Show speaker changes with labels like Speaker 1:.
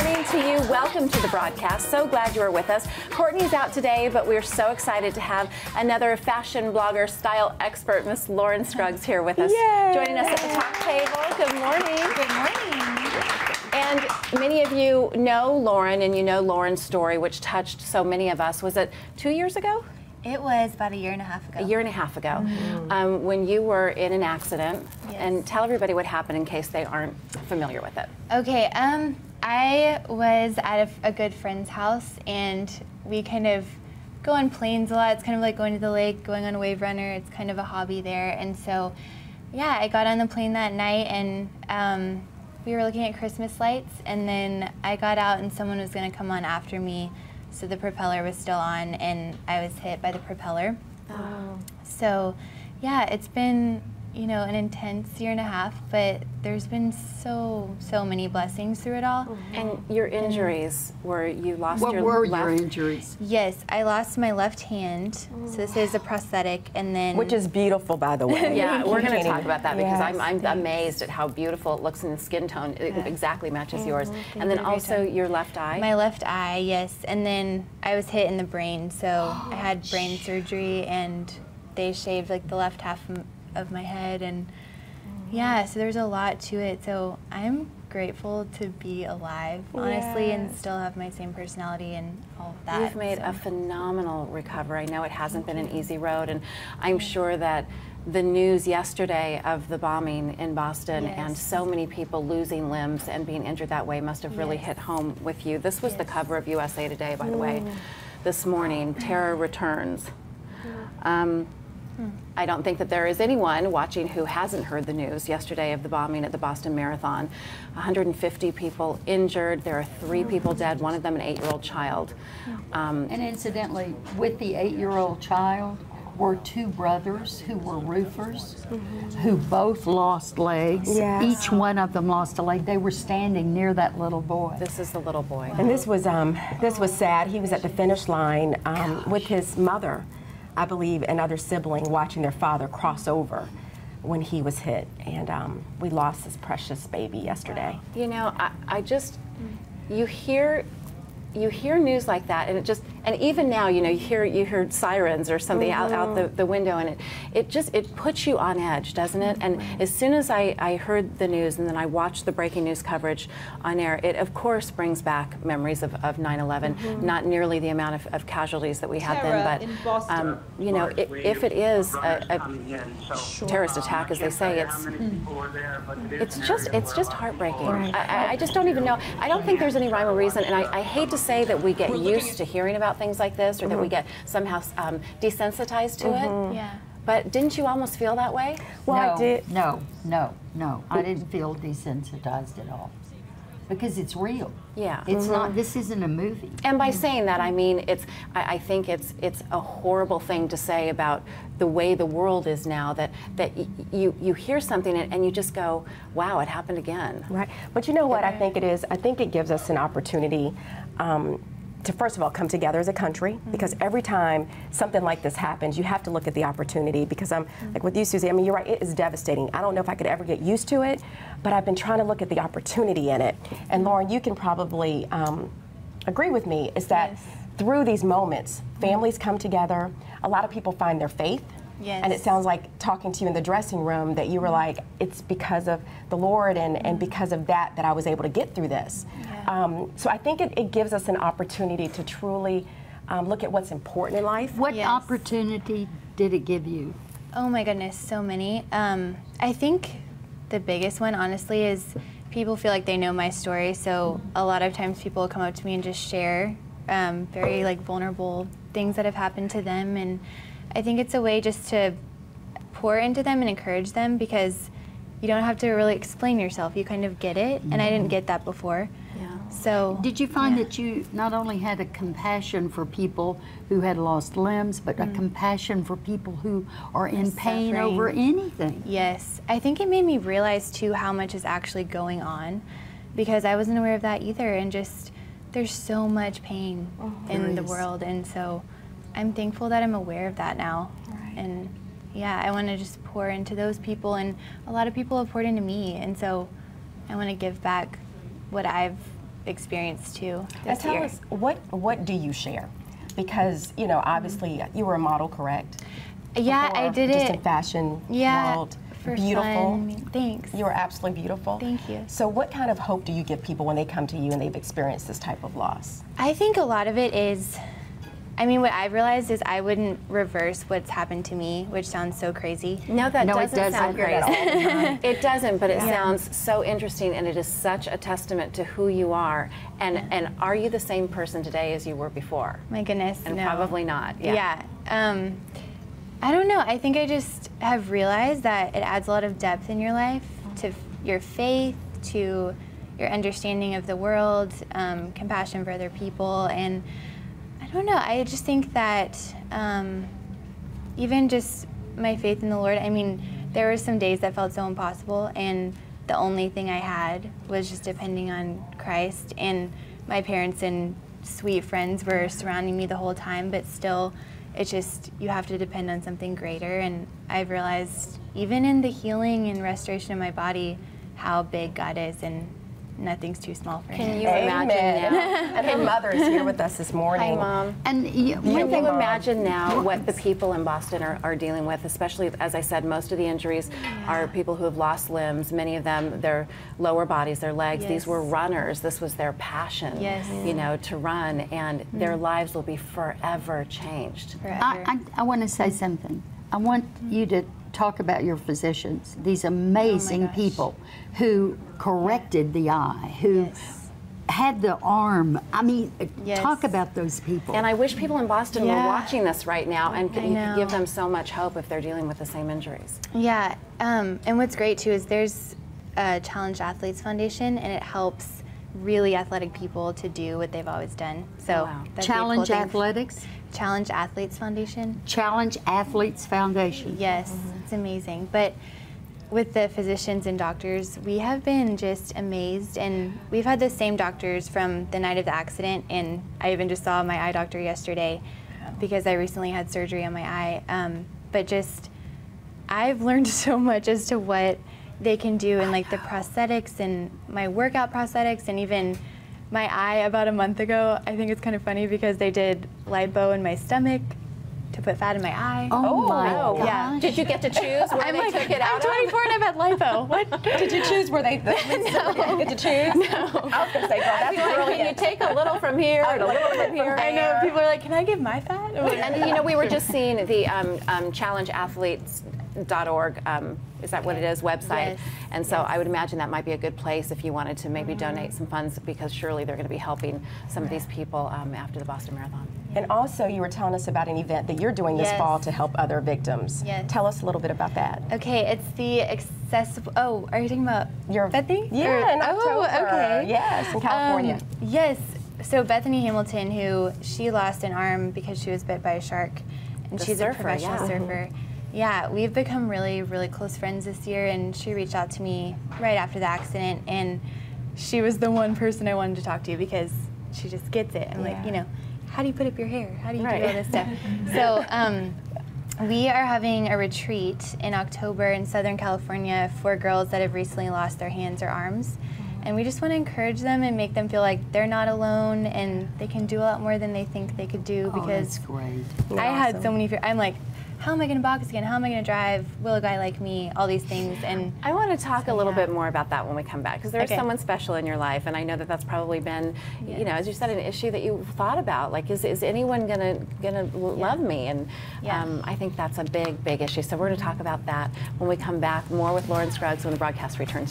Speaker 1: morning to you. Welcome to the broadcast. So glad you are with us. Courtney's out today, but we're so excited to have another fashion blogger, style expert, Miss Lauren Scruggs, here with us.
Speaker 2: Yay.
Speaker 1: Joining us at the top table. Good morning.
Speaker 3: Good morning.
Speaker 1: And many of you know Lauren, and you know Lauren's story, which touched so many of us. Was it 2 years ago?
Speaker 3: It was about a year and a half ago.
Speaker 1: A year and a half ago, when you were in an accident.
Speaker 3: Yes.
Speaker 1: And tell everybody what happened in case they aren't familiar with it.
Speaker 3: Okay, I was at a good friend's house, and we kind of go on planes a lot. It's kind of like going to the lake, going on a wave runner. It's kind of a hobby there. And so, yeah, I got on the plane that night, and we were looking at Christmas lights, and then I got out, and someone was going to come on after me. So the propeller was still on, and I was hit by the propeller.
Speaker 1: Oh.
Speaker 3: So, yeah, it's been, you know, an intense year and a half, but there's been so many blessings through it all.
Speaker 1: And your injuries were you lost
Speaker 4: What
Speaker 1: your
Speaker 4: were
Speaker 1: left?
Speaker 4: your injuries?
Speaker 3: Yes, I lost my left hand, so this is a prosthetic, and then...
Speaker 2: Which is beautiful, by the way.
Speaker 1: Yeah, we're going to talk
Speaker 2: Can't
Speaker 1: about that because
Speaker 2: Yes.
Speaker 1: I'm amazed at how beautiful it looks, and the skin tone it exactly matches yours. And then
Speaker 3: you. Great
Speaker 1: also
Speaker 3: job.
Speaker 1: your left eye.
Speaker 3: My left eye, yes, and then I was hit in the brain, so I had brain surgery, and they shaved like the left half of my head, and yeah, so there's a lot to it. So I'm grateful to be alive, honestly, and still have my same personality and all of that.
Speaker 1: You've made a phenomenal recovery. I know it hasn't been an easy road, and I'm sure that the news yesterday of the bombing in Boston and so many people losing limbs and being injured that way must have really hit home with you. This was the cover of USA Today, by the way, this morning. Terror returns. I don't think that there is anyone watching who hasn't heard the news yesterday of the bombing at the Boston Marathon. 150 people injured. There are 3 people dead, one of them an 8-year-old child.
Speaker 4: And incidentally, with the 8-year-old child were 2 brothers who were roofers, who both lost legs.
Speaker 2: Yes.
Speaker 4: Each one of them lost a leg. They were standing near that little boy.
Speaker 1: This is the little boy.
Speaker 2: And this was sad. He was at the finish line with his mother, I believe, and other sibling, watching their father cross over when he was hit. And we lost this precious baby yesterday.
Speaker 1: You know, I just, you hear news like that, and it just, and even now, you know, you hear sirens or something out the window, and it puts you on edge, doesn't it? And as soon as I heard the news, and then I watched the breaking news coverage on air, it of course brings back memories of 9/11. Not nearly the amount of casualties that we had then, but you know, if it is a terrorist attack, as they say, it's just heartbreaking. I just don't even know. I don't think there's any rhyme or reason, and I hate to say that we get used to hearing about things like this, or that we get somehow desensitized to it.
Speaker 3: Yeah.
Speaker 1: But didn't you almost feel that way?
Speaker 2: Well,
Speaker 4: no,
Speaker 2: I did.
Speaker 4: No. I didn't feel desensitized at all. Because it's real.
Speaker 1: Yeah.
Speaker 4: It's not, this isn't a movie.
Speaker 1: And by saying that, I mean, I think it's a horrible thing to say about the way the world is now, that you hear something and you just go, wow, it happened again.
Speaker 2: Right. But you know what I think it is? I think it gives us an opportunity to, first of all, come together as a country, because every time something like this happens, you have to look at the opportunity, because I'm like with you, Susie, I mean, you're right, it is devastating. I don't know if I could ever get used to it, but I've been trying to look at the opportunity in it. And Lauren, you can probably agree with me, is that through these moments, families come together, a lot of people find their faith.
Speaker 3: Yes.
Speaker 2: And it sounds like, talking to you in the dressing room, that you were like, it's because of the Lord and because of that I was able to get through this.
Speaker 3: Yeah.
Speaker 2: So I think it gives us an opportunity to truly look at what's important in life.
Speaker 4: What opportunity did it give you?
Speaker 3: Oh my goodness, so many. I think the biggest one, honestly, is people feel like they know my story. So a lot of times people will come up to me and just share very like vulnerable things that have happened to them, and I think it's a way just to pour into them and encourage them, because you don't have to really explain yourself. You kind of get it, and I didn't get that before.
Speaker 1: Yeah.
Speaker 3: So
Speaker 4: did you find that you not only had a compassion for people who had lost limbs, but a compassion for people who are in pain
Speaker 3: suffering
Speaker 4: over anything?
Speaker 3: Yes. I think it made me realize, too, how much is actually going on, because I wasn't aware of that either, and just there's so much pain in the world, and so I'm thankful that I'm aware of that now. And yeah, I want to just pour into those people, and a lot of people have poured into me, and so I want to give back what I've experienced too
Speaker 2: And
Speaker 3: this
Speaker 2: tell
Speaker 3: year.
Speaker 2: us, what do you share? Because, you know, obviously you were a model, correct?
Speaker 3: Yeah,
Speaker 2: Before,
Speaker 3: I did
Speaker 2: just
Speaker 3: it.
Speaker 2: in fashion
Speaker 3: Yeah,
Speaker 2: world.
Speaker 3: for
Speaker 2: Beautiful.
Speaker 3: fun. Thanks.
Speaker 2: You are absolutely beautiful.
Speaker 3: Thank you.
Speaker 2: So what kind of hope do you give people when they come to you and they've experienced this type of loss?
Speaker 3: I think a lot of it is, I mean, what I've realized is I wouldn't reverse what's happened to me, which sounds so crazy.
Speaker 1: No, that
Speaker 4: No, it
Speaker 1: doesn't sound
Speaker 4: doesn't.
Speaker 1: crazy. It doesn't, but it sounds so interesting, and it is such a testament to who you are. And are you the same person today as you were before?
Speaker 3: My goodness,
Speaker 1: And
Speaker 3: no.
Speaker 1: probably not. Yeah.
Speaker 3: I don't know. I think I just have realized that it adds a lot of depth in your life, to your faith, to your understanding of the world, compassion for other people, and I don't know. I just think that even just my faith in the Lord. I mean, there were some days that felt so impossible, and the only thing I had was just depending on Christ. And my parents and sweet friends were surrounding me the whole time, but still, it's just, you have to depend on something greater. And I've realized, even in the healing and restoration of my body, how big God is, and nothing's too small for
Speaker 1: Can
Speaker 3: Him.
Speaker 1: you imagine now?
Speaker 2: And her mother is here with us this morning.
Speaker 1: Hi, Mom.
Speaker 4: And
Speaker 1: Can you
Speaker 2: Mom.
Speaker 1: imagine now what the people in Boston are dealing with, especially, as I said, most of the injuries are people who have lost limbs, many of them, their lower bodies, their legs. These
Speaker 3: Yes.
Speaker 1: were runners. This was their passion,
Speaker 3: Yes.
Speaker 1: you know, to run, and their lives will be forever changed.
Speaker 3: Forever.
Speaker 4: I want to say something. I want you to talk about your physicians, these amazing
Speaker 3: gosh.
Speaker 4: people who corrected the eye, who had the arm. I mean,
Speaker 3: Yes.
Speaker 4: talk about those people.
Speaker 1: And I wish people in Boston were
Speaker 3: Yeah.
Speaker 1: watching this right now, and
Speaker 3: I
Speaker 1: you could
Speaker 3: know.
Speaker 1: give them so much hope if they're dealing with the same injuries.
Speaker 3: Yeah, and what's great too is there's a Challenge Athletes Foundation, and it helps really athletic people to do what they've always done. So
Speaker 1: Oh, wow.
Speaker 3: that'd be a
Speaker 4: Challenge
Speaker 3: cool thing.
Speaker 4: Athletics,
Speaker 3: Challenge Athletes Foundation.
Speaker 4: Challenge Athletes Foundation.
Speaker 3: Yes, it's amazing. But with the physicians and doctors, we have been just amazed, and we've had the same doctors from the night of the accident, and I even just saw my eye doctor yesterday because I recently had surgery on my eye. But just, I've learned so much as to what they can do, and like the prosthetics and my workout prosthetics, and even my eye about a month ago. I think it's kind of funny because they did lipo in my stomach to put fat in my eye.
Speaker 4: Oh, my
Speaker 1: Oh,
Speaker 4: gosh.
Speaker 3: yeah.
Speaker 1: Did you get to choose where
Speaker 3: I'm
Speaker 1: they
Speaker 3: like,
Speaker 1: took it out
Speaker 3: I'm
Speaker 1: of?
Speaker 3: 24 and I've had lipo. What?
Speaker 2: Did you choose where they get to choose? No. I was going to say, girl, that's
Speaker 1: Like, can you
Speaker 2: brilliant.
Speaker 1: take a little from here and a little from here?
Speaker 3: I know, people are like, can I give my fat?
Speaker 1: And you know, we were just seeing the challengeathletes.org, is that what it is, website?
Speaker 3: Yes.
Speaker 1: And so I would imagine that might be a good place if you wanted to maybe donate some funds, because surely they're going to be helping some of these people after the Boston Marathon.
Speaker 2: And also, you were telling us about an event that you're doing this
Speaker 3: Yes.
Speaker 2: fall to help other victims.
Speaker 3: Yes.
Speaker 2: Tell us a little bit about that.
Speaker 3: Okay, it's the accessible, oh, are you talking about
Speaker 2: Your
Speaker 3: Bethany?
Speaker 2: Yeah, in
Speaker 3: Oh,
Speaker 2: October.
Speaker 3: okay.
Speaker 2: Yes, in California.
Speaker 3: Yes, so Bethany Hamilton, who she lost an arm because she was bit by a shark, and
Speaker 1: The
Speaker 3: she's
Speaker 1: surfer,
Speaker 3: a professional
Speaker 1: yeah.
Speaker 3: surfer. Yeah, we've become really, really close friends this year, and she reached out to me right after the accident, and she was the one person I wanted to talk to because she just gets it. I'm like,
Speaker 2: Yeah.
Speaker 3: you know, how do you put up your hair? How do you
Speaker 1: Right.
Speaker 3: do all this stuff? So we are having a retreat in October in Southern California for girls that have recently lost their hands or arms. And we just want to encourage them and make them feel like they're not alone and they can do a lot more than they think they could do,
Speaker 4: Oh,
Speaker 3: because
Speaker 4: that's great.
Speaker 3: I had
Speaker 2: Awesome.
Speaker 3: so many fears. I'm like, how am I going to box again? How am I going to drive? Will a guy like me? All these things. And
Speaker 1: I want to talk a little
Speaker 3: yeah.
Speaker 1: bit more about that when we come back, because there's
Speaker 3: Okay.
Speaker 1: someone special in your life, and I know that that's probably been, you know, as you said, an issue that you've thought about. Like, is anyone gonna love me? And
Speaker 3: Yeah.
Speaker 1: I think that's a big issue. So we're going to talk about that when we come back. More with Lauren Scruggs when the broadcast returns.